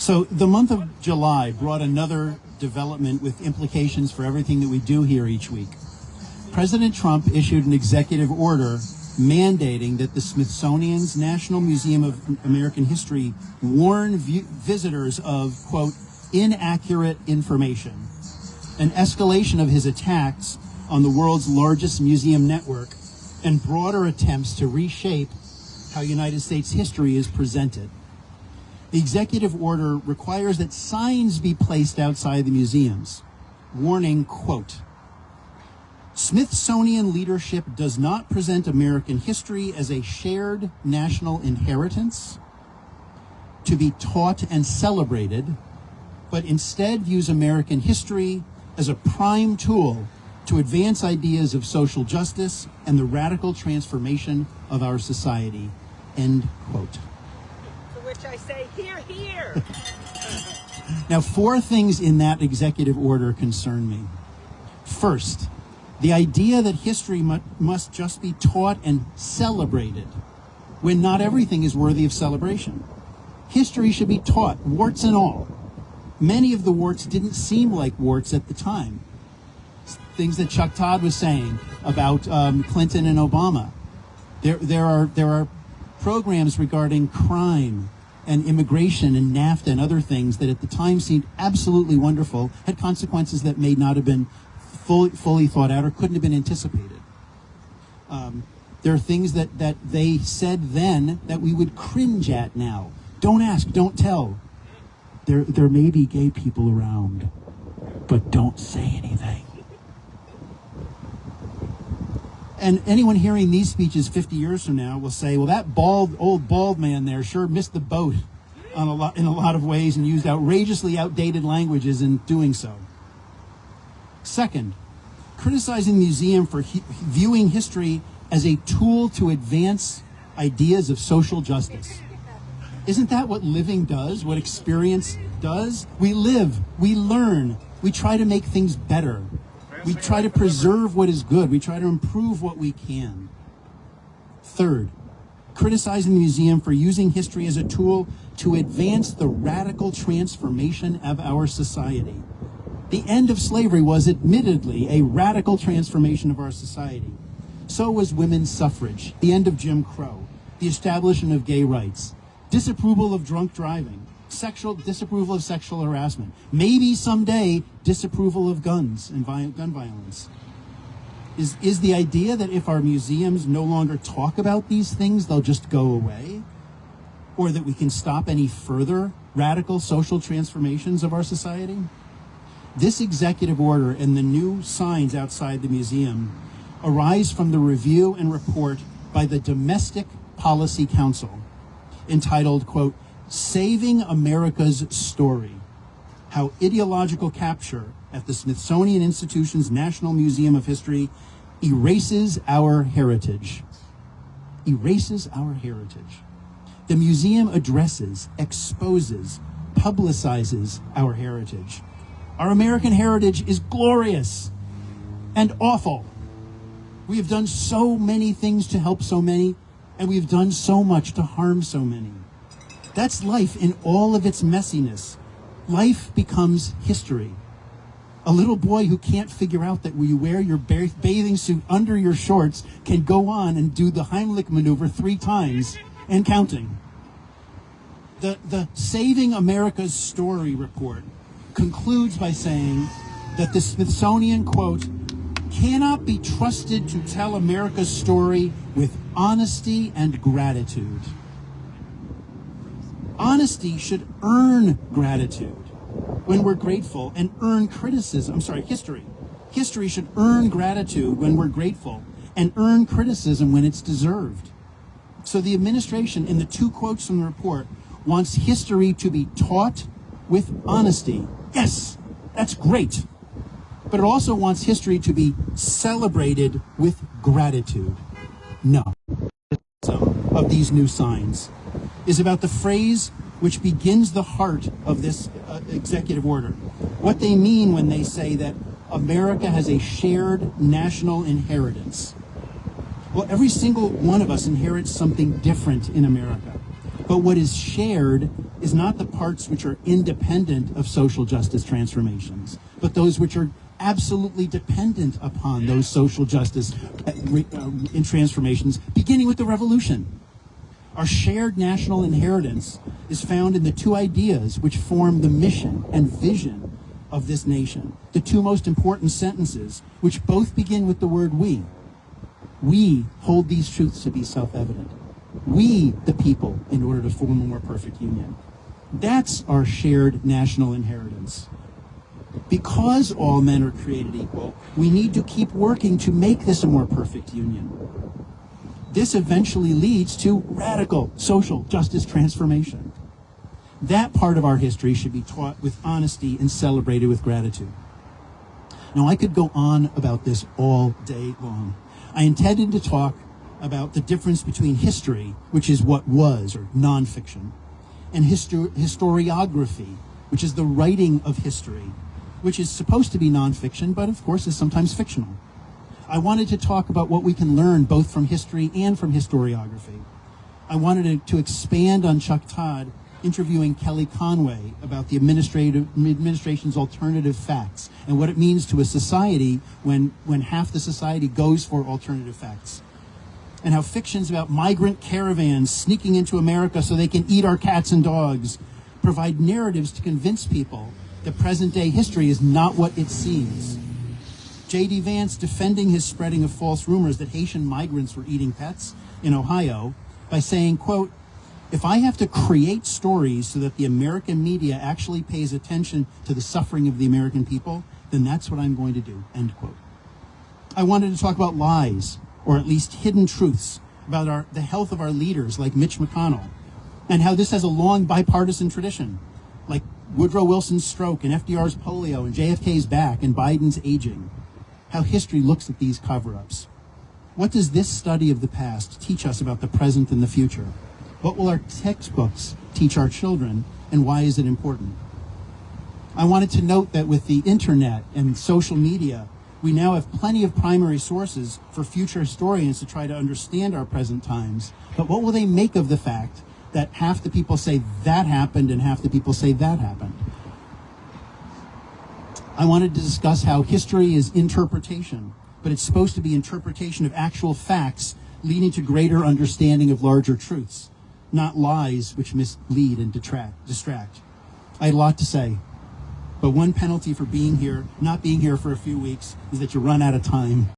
So the month of July brought another development with implications for everything that we do here each week. President Trump issued an executive order mandating that the Smithsonian's National Museum of American History warn visitors of, quote, inaccurate information, an escalation of his attacks on the world's largest museum network, and broader attempts to reshape how United States history is presented. The executive order requires that signs be placed outside the museums, warning, quote, Smithsonian leadership does not present American history as a shared national inheritance to be taught and celebrated, but instead views American history as a prime tool to advance ideas of social justice and the radical transformation of our society, end quote. To which I say, hear, hear. Now, 4 things in that executive order concern me. First, the idea that history must just be taught and celebrated, when not everything is worthy of celebration. History should be taught, warts and all. Many of the warts didn't seem like warts at the time. Things that Chuck Todd was saying about Clinton and Obama. There are programs regarding crime and immigration and NAFTA and other things that at the time seemed absolutely wonderful, had consequences that may not have been fully thought out or couldn't have been anticipated. There are things that they said then that we would cringe at now. Don't ask, don't tell. There may be gay people around, but don't say anything. And anyone hearing these speeches 50 years from now will say, well, that old bald man there sure missed the boat in a lot of ways and used outrageously outdated languages in doing so. Second, criticizing the museum for viewing history as a tool to advance ideas of social justice. Isn't that what living does, what experience does? We live, we learn, we try to make things better. We try to preserve what is good. We try to improve what we can. Third, criticizing the museum for using history as a tool to advance the radical transformation of our society. The end of slavery was admittedly a radical transformation of our society. So was women's suffrage, the end of Jim Crow, the establishment of gay rights, disapproval of drunk driving, disapproval of sexual harassment, maybe someday disapproval of guns and gun violence. Is the idea that if our museums no longer talk about these things, they'll just go away? Or that we can stop any further radical social transformations of our society? This executive order and the new signs outside the museum arise from the review and report by the Domestic Policy Council entitled, quote, Saving America's Story, How Ideological Capture at the Smithsonian Institution's National Museum of History Erases Our Heritage. Erases our heritage. The museum addresses, exposes, publicizes our heritage. Our American heritage is glorious and awful. We have done so many things to help so many, and we've done so much to harm so many. That's life in all of its messiness. Life becomes history. A little boy who can't figure out that when you wear your bathing suit under your shorts can go on and do the Heimlich maneuver 3 times and counting. The Saving America's Story report concludes by saying that the Smithsonian, quote, cannot be trusted to tell America's story with honesty and gratitude. Honesty should earn gratitude when we're grateful and earn criticism. History. History should earn gratitude when we're grateful and earn criticism when it's deserved. So the administration, in the 2 quotes from the report, wants history to be taught with honesty. Yes, that's great. But it also wants history to be celebrated with gratitude. No. Of these new signs is about the phrase which begins the heart of this executive order. What they mean when they say that America has a shared national inheritance. Well, every single one of us inherits something different in America. But what is shared is not the parts which are independent of social justice transformations, but those which are absolutely dependent upon those social justice in transformations, beginning with the revolution. Our shared national inheritance is found in the two ideas which form the mission and vision of this nation, the two most important sentences, which both begin with the word we. We hold these truths to be self-evident. We, the people, in order to form a more perfect union. That's our shared national inheritance. Because all men are created equal, we need to keep working to make this a more perfect union. This eventually leads to radical social justice transformation. That part of our history should be taught with honesty and celebrated with gratitude. Now, I could go on about this all day long. I intended to talk about the difference between history, which is what was, or nonfiction, and historiography, which is the writing of history, which is supposed to be nonfiction, but of course is sometimes fictional. I wanted to talk about what we can learn both from history and from historiography. I wanted to expand on Chuck Todd interviewing Kelly Conway about the administration's alternative facts and what it means to a society when half the society goes for alternative facts. And how fictions about migrant caravans sneaking into America so they can eat our cats and dogs provide narratives to convince people that present-day history is not what it seems. J.D. Vance defending his spreading of false rumors that Haitian migrants were eating pets in Ohio by saying, quote, "If I have to create stories so that the American media actually pays attention to the suffering of the American people, then that's what I'm going to do," end quote. I wanted to talk about lies, or at least hidden truths, about the health of our leaders like Mitch McConnell, and how this has a long bipartisan tradition, like Woodrow Wilson's stroke and FDR's polio and JFK's back and Biden's aging, how history looks at these cover-ups. What does this study of the past teach us about the present and the future? What will our textbooks teach our children, and why is it important? I wanted to note that with the internet and social media, we now have plenty of primary sources for future historians to try to understand our present times. But what will they make of the fact that half the people say that happened and half the people say that happened? I wanted to discuss how history is interpretation, but it's supposed to be interpretation of actual facts leading to greater understanding of larger truths, not lies which mislead and distract. I had a lot to say, but one penalty for not being here for a few weeks is that you run out of time.